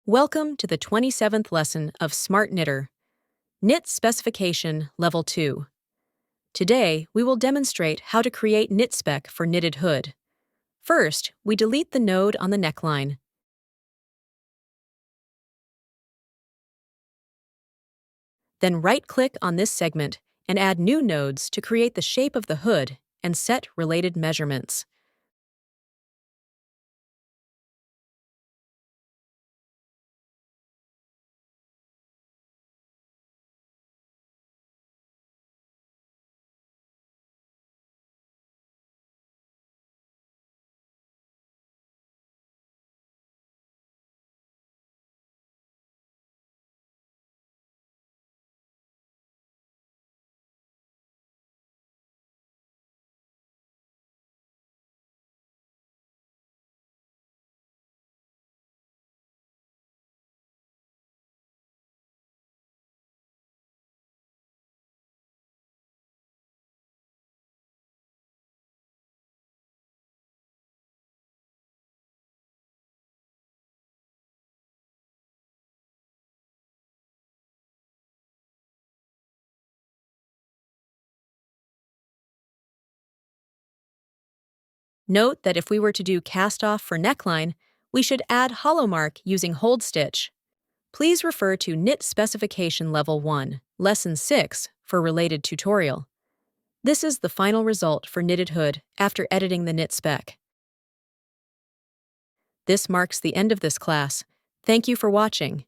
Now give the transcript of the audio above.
Welcome to the 27th lesson of SmartKnitter, Knit Specification Level 2. Today, we will demonstrate how to create knit spec for knitted hood. First, we delete the node on the neckline. Then right-click on this segment and add new nodes to create the shape of the hood and set related measurements. Note that if we were to do cast-off for neckline, we should add hollow mark using hold stitch. Please refer to Knit Specification Level 1, Lesson 6 for related tutorial. This is the final result for knitted hood after editing the knit spec. This marks the end of this class. Thank you for watching.